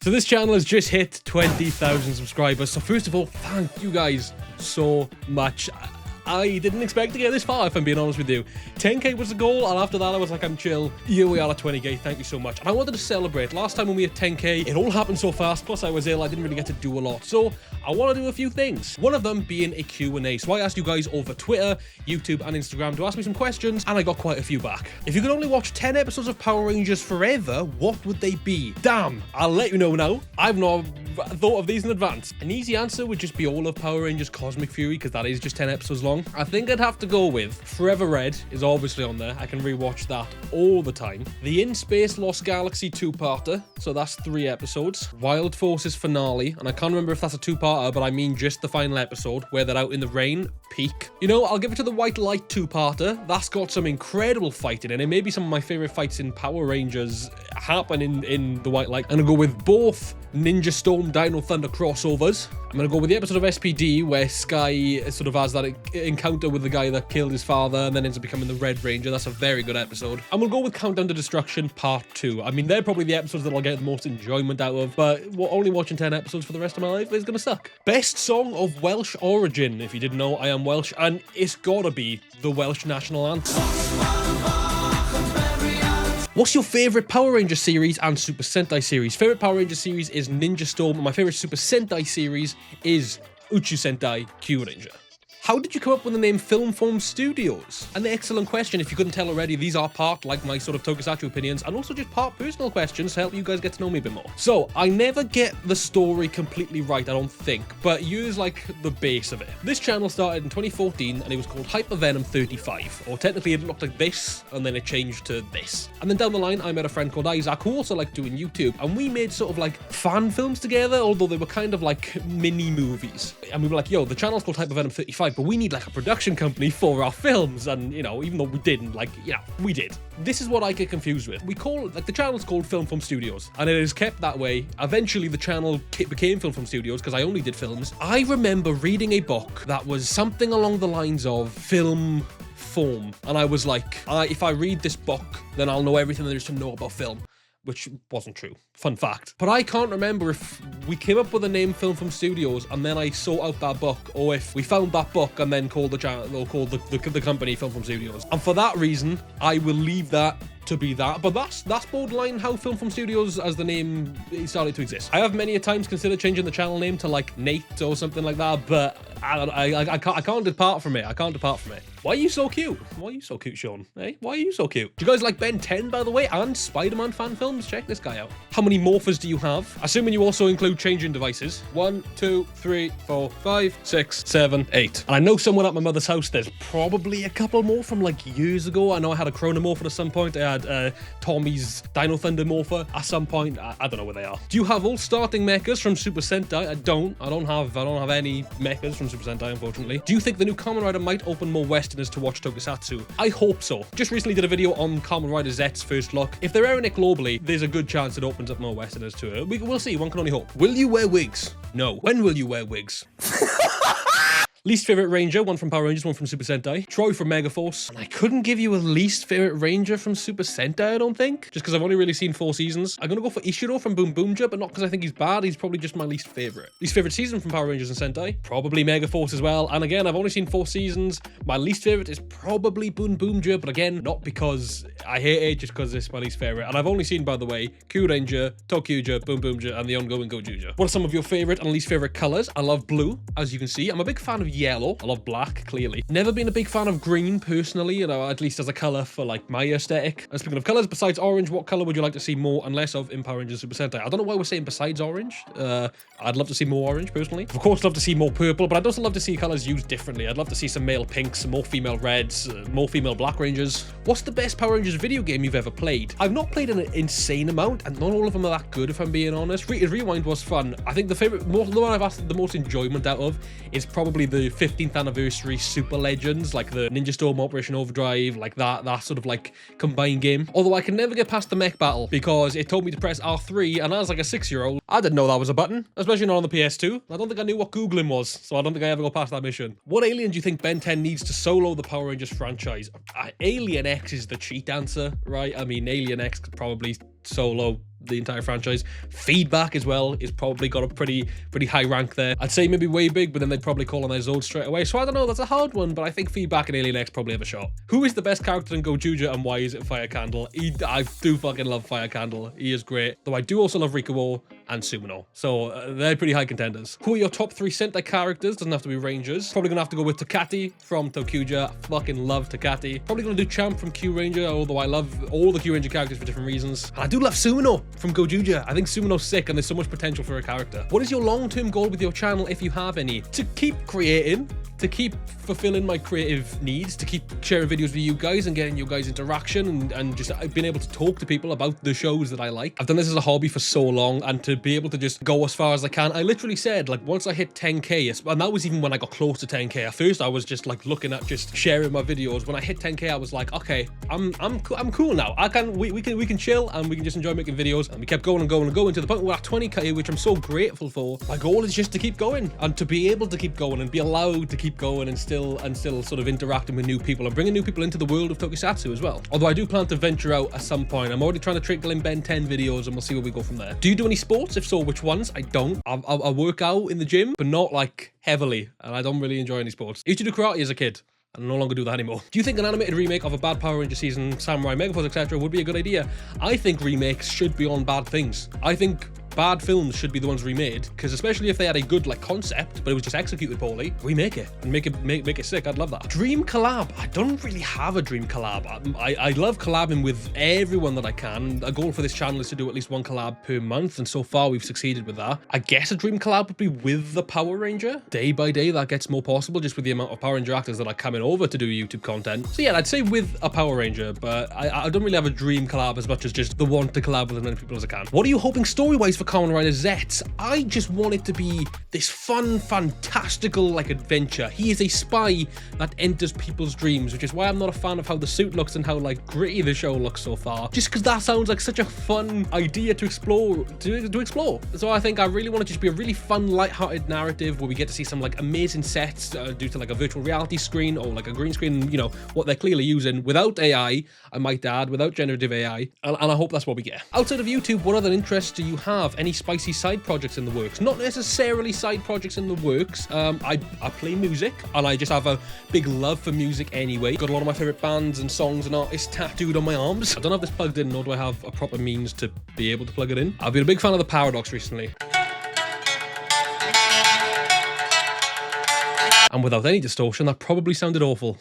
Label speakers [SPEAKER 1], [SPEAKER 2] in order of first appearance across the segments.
[SPEAKER 1] So this channel has just hit 20,000 subscribers. So first of all, thank you guys so much. I didn't expect to get this far, if I'm being honest with you. 10k was the goal, and after that I was like, I'm chill. Here we are at 20k, thank you so much. And I wanted to celebrate. Last time when we hit 10k, it all happened so fast, plus I was ill, I didn't really get to do a lot. So I want to do a few things. One of them being a Q&A. So I asked you guys over Twitter, YouTube, and Instagram to ask me some questions, and I got quite a few back. If you could only watch 10 episodes of Power Rangers forever, what would they be? Damn, I'll let you know now. I've not thought of these in advance. An easy answer would just be all of Power Rangers Cosmic Fury, because that is just 10 episodes long. I think I'd have to go with Forever Red is obviously on there. I can rewatch that all the time. The In Space Lost Galaxy two-parter, so that's 3 episodes. Wild Forces finale, and I can't remember if that's a two-parter, but I mean just the final episode where they're out in the rain. Peak. You know, I'll give it to the White Light two-parter. That's got some incredible fighting in it. Maybe some of my favorite fights in Power Rangers happen in the White Light. I'm gonna go with both Ninja Storm Dino Thunder crossovers. I'm gonna go with the episode of SPD where Sky sort of has that encounter with the guy that killed his father and then ends up becoming the Red Ranger. That's a very good episode. And we'll go with Countdown to Destruction Part 2. I mean, they're probably the episodes that I'll get the most enjoyment out of, but only watching 10 episodes for the rest of my life is gonna suck. Best song of Welsh origin. If you didn't know, I am Welsh, and it's gotta be the Welsh national anthem. What's your favourite Power Ranger series and Super Sentai series? Favourite Power Ranger series is Ninja Storm, and my favourite Super Sentai series is Uchu Sentai Kyuranger. How did you come up with the name Film Form Studios? An excellent question. If you couldn't tell already, these are part like my sort of tokusatsu opinions and also just part personal questions to help you guys get to know me a bit more. So I never get the story completely right, I don't think, but use like the base of it. This channel started in 2014 and it was called Hyper Venom 35, or technically it looked like this and then it changed to this. And then down the line I met a friend called Isaac who also liked doing YouTube, and we made sort of like fan films together, although they were kind of like mini movies. And we were like, yo, the channel's called Hyper Venom 35, but we need like a production company for our films. And you know, even though we didn't, like, yeah, we did. This is what I get confused with. We call, like, the channel's called Film Form Studios, and it is kept that way. Eventually the channel became Film Form Studios because I only did films. I remember reading a book that was something along the lines of film form, and I was like, if I read this book, then I'll know everything there is to know about film. Which wasn't true. Fun fact. But I can't remember if we came up with the name Film Form Studios and then I sought out that book, or if we found that book and then called the channel, or called the company Film Form Studios. And for that reason, I will leave that to be that, but that's borderline how Film Form Studios as the name started to exist. I have many a times considered changing the channel name to like Nate or something like that, but I can't depart from it. I can't depart from it. Why are you so cute? Why are you so cute, Sean? Hey, why are you so cute? Do you guys like Ben 10, by the way, and Spider-Man fan films? Check this guy out. How many morphers do you have? Assuming you also include changing devices. 1, 2, 3, 4, 5, 6, 7, 8. And I know someone at my mother's house, there's probably a couple more from like years ago. I know I had a Chronomorpher at some point. I had Tommy's Dino Thunder Morpher at some point. I don't know where they are. Do you have all starting mechas from Super Sentai? I don't have any mechas from Super Sentai, unfortunately. Do you think the new Kamen Rider might open more Westerners to watch tokusatsu? I hope so. Just recently did a video on Kamen Rider Z's first look. If they're airing it globally, there's a good chance it opens up more Westerners to it. We'll see. One can only hope. Will you wear wigs? No. When will you wear wigs? Least favorite Ranger, one from Power Rangers, one from Super Sentai. Troy from Megaforce. And I couldn't give you a least favorite Ranger from Super Sentai, I don't think. Just because I've only really seen 4 seasons. I'm going to go for Ishiro from Boom Boomja, but not because I think he's bad. He's probably just my least favorite. Least favorite season from Power Rangers and Sentai. Probably Megaforce as well. And again, I've only seen 4 seasons. My least favorite is probably Boom Boomja, but again, not because I hate it, just because it's my least favorite. And I've only seen, by the way, Kyuranger, Tokyuja, Boom Boomja, and the ongoing Gojuja. What are some of your favorite and least favorite colors? I love blue, as you can see. I'm a big fan of yellow. I love black, clearly. Never been a big fan of green, personally, you know, at least as a color for, like, my aesthetic. And speaking of colors, besides orange, what color would you like to see more and less of in Power Rangers Super Sentai? I don't know why we're saying besides orange. I'd love to see more orange, personally. Of course, I'd love to see more purple, but I'd also love to see colors used differently. I'd love to see some male pinks, some more female reds, more female black Rangers. What's the best Power Rangers video game you've ever played? I've not played an insane amount, and not all of them are that good, if I'm being honest. Rewind was fun. I think the one I've had the most enjoyment out of is probably the 15th anniversary Super Legends, like the Ninja Storm, Operation Overdrive, like that sort of like combined game. Although I can never get past the mech battle because it told me to press R3, and as like a 6-year-old, I didn't know that was a button, especially not on the PS2. I don't think I knew what Googling was, so I don't think I ever got past that mission. What alien do you think Ben 10 needs to solo the Power Rangers franchise? Alien X is the cheat answer, right? I mean, Alien X could probably solo the entire franchise. Feedback as well is probably got a pretty high rank there. I'd say maybe Way Big, but then they'd probably call on their Zod straight away. So I don't know, that's a hard one, but I think Feedback and Alien X probably have a shot. Who is the best character in Gojuja and why is it Fire Candle? I do fucking love Fire Candle. He is great. Though I do also love Rikuo and Sumino. So they're pretty high contenders. Who are your top 3 Sentai characters? Doesn't have to be Rangers. Probably gonna have to go with Takati from Tokuja. Fucking love Takati. Probably gonna do Champ from Kyuranger, although I love all the Kyuranger characters for different reasons. And I do love Sumino from Gojuja. I think Sumino's sick and there's so much potential for a character. What is your long-term goal with your channel, if you have any? To keep creating, to keep fulfilling my creative needs, to keep sharing videos with you guys and getting you guys interaction and just being able to talk to people about the shows that I like. I've done this as a hobby for so long, and to be able to just go as far as I can. I literally said, like, once I hit 10k, and that was even when I got close to 10k. At first I was just like looking at just sharing my videos. When I hit 10k, I was like, okay, I'm cool now. We can chill and we can just enjoy making videos. And we kept going and going and going to the point where we're at 20k, which I'm so grateful for. My goal is just to keep going and to be able to keep going and be allowed to keep going and still sort of interacting with new people and bringing new people into the world of Tokusatsu as well. Although I do plan to venture out at some point. I'm already trying to trickle in Ben 10 videos and we'll see where we go from there. Do you do any sports? If so, which ones? I don't. I work out in the gym, but not like heavily, and I don't really enjoy any sports. I used to do karate as a kid. I no longer do that anymore. Do you think an animated remake of a bad Power Ranger season, Samurai, Megaforce, etc. would be a good idea? I think remakes should be on bad things. I think bad films should be the ones remade, because especially if they had a good like concept but it was just executed poorly, remake it and make it sick. I'd love that. Dream collab. I don't really have a dream collab. I love collabing with everyone that I can. A goal for this channel is to do at least one collab per month, and so far we've succeeded with that. I guess a dream collab would be with the Power Ranger. Day by day that gets more possible just with the amount of Power Ranger actors that are coming over to do YouTube content. So yeah, I'd say with a Power Ranger, but I don't really have a dream collab as much as just the want to collab with as many people as I can. What are you hoping story-wise for Kamen Rider Zets? I just want it to be this fun, fantastical like adventure. He is a spy that enters people's dreams, which is why I'm not a fan of how the suit looks and how like gritty the show looks so far. Just because that sounds like such a fun idea to explore. So I think I really want it to just be a really fun, light-hearted narrative where we get to see some like amazing sets due to like a virtual reality screen or like a green screen, you know, what they're clearly using without AI, I might add, without generative AI, and I hope that's what we get. Outside of YouTube, what other interests do you have? Any spicy side projects in the works? Not necessarily side projects in the works. I play music and I just have a big love for music anyway. Got a lot of my favorite bands and songs and artists tattooed on my arms. I don't have this plugged in, nor do I have a proper means to be able to plug it in. I've been a big fan of the Paradox recently. And without any distortion, that probably sounded awful.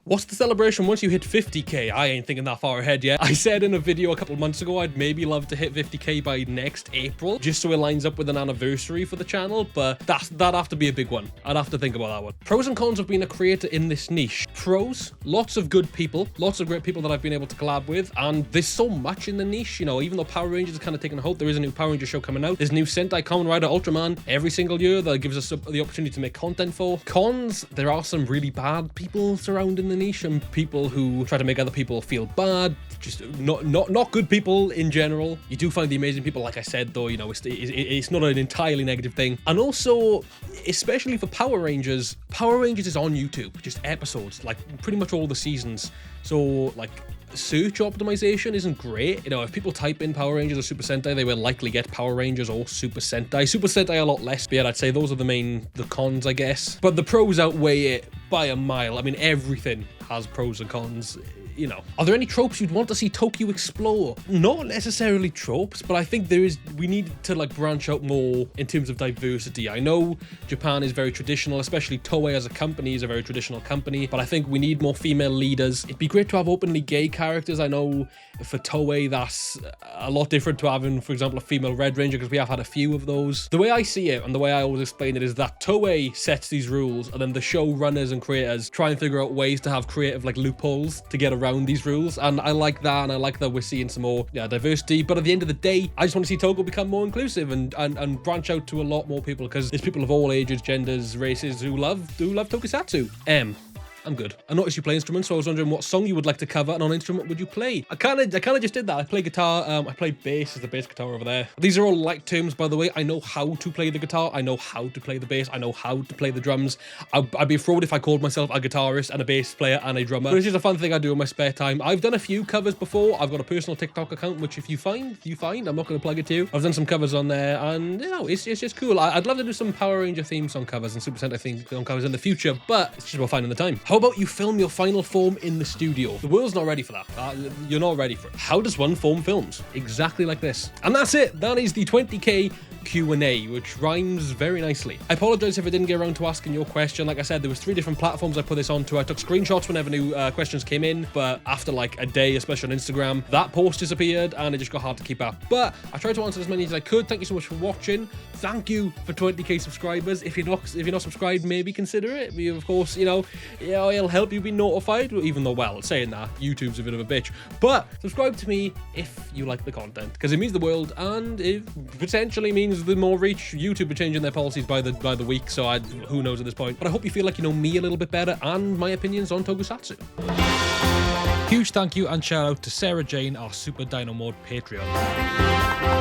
[SPEAKER 1] What's the celebration once you hit 50k? I ain't thinking that far ahead yet. I said in a video a couple of months ago I'd maybe love to hit 50k by next April, just so it lines up with an anniversary for the channel, but that'd have to be a big one. I'd have to think about that one. Pros and cons of being a creator in this niche. Pros, lots of good people, lots of great people that I've been able to collab with, and there's so much in the niche, you know, even though Power Rangers is kind of taking a hold, there is a new Power Ranger show coming out. There's new Sentai Kamen Rider Ultraman every single year that gives us the opportunity to make content for. Cons, there are some really bad people surrounding the niche and people who try to make other people feel bad, just not good people in general. You do find the amazing people, like I said, though, you know, it's not an entirely negative thing. And also, especially for Power Rangers is on YouTube, just episodes, like pretty much all the seasons. So like search optimization isn't great. You know, if people type in Power Rangers or Super Sentai, they will likely get Power Rangers or Super Sentai. Super Sentai a lot less, but yeah, I'd say those are the cons, I guess. But the pros outweigh it by a mile. I mean, everything has pros and cons. You know, are there any tropes you'd want to see Tokyo explore? Not necessarily tropes, but I think we need to like branch out more in terms of diversity. I know Japan is very traditional, especially Toei as a company is a very traditional company, but I think we need more female leaders. It'd be great to have openly gay characters. I know for Toei that's a lot different to having, for example, a female Red Ranger, because we have had a few of those. The way I see it and the way I always explain it is that Toei sets these rules and then the showrunners and creators try and figure out ways to have creative like loopholes to get around these rules, and I like that, and I like that we're seeing some more diversity. But at the end of the day, I just want to see Togo become more inclusive and branch out to a lot more people, because there's people of all ages, genders, races who love Tokusatsu. I'm good. I noticed you play instruments, so I was wondering what song you would like to cover and on instrument would you play. I kind of just did that. I play guitar. I play bass. There's the bass guitar over there. These are all light terms, by the way. I know how to play the guitar. I know how to play the bass. I know how to play the drums. I'd be a fraud if I called myself a guitarist and a bass player and a drummer. But it's just a fun thing I do in my spare time. I've done a few covers before. I've got a personal TikTok account, which if you find, I'm not going to plug it to you. I've done some covers on there, and you know, it's just cool. I'd love to do some Power Ranger theme song covers and Super Sentai theme song covers in the future, but it's just about finding the time. How about you film your final form in the studio? The world's not ready for that. You're not ready for it. How does one form films? Exactly like this. And that's it. That is the 20k Q&A, which rhymes very nicely. I apologize if I didn't get around to asking your question. Like I said, there was 3 different platforms I put this onto. I took screenshots whenever new questions came in, but after like a day, especially on Instagram, that post disappeared and it just got hard to keep up. But I tried to answer as many as I could. Thank you so much for watching. Thank you for 20k subscribers. If you're not subscribed, maybe consider it. Of course, it'll help you be notified. Even though, well, saying that, YouTube's a bit of a bitch. But subscribe to me if you like the content, because it means the world, and it potentially means the more reach. YouTube are changing their policies by the week, so who knows at this point. But I hope you feel like you know me a little bit better and my opinions on Tokusatsu. Huge thank you and shout out to Sarah Jane, our Super Dino Mode Patreon.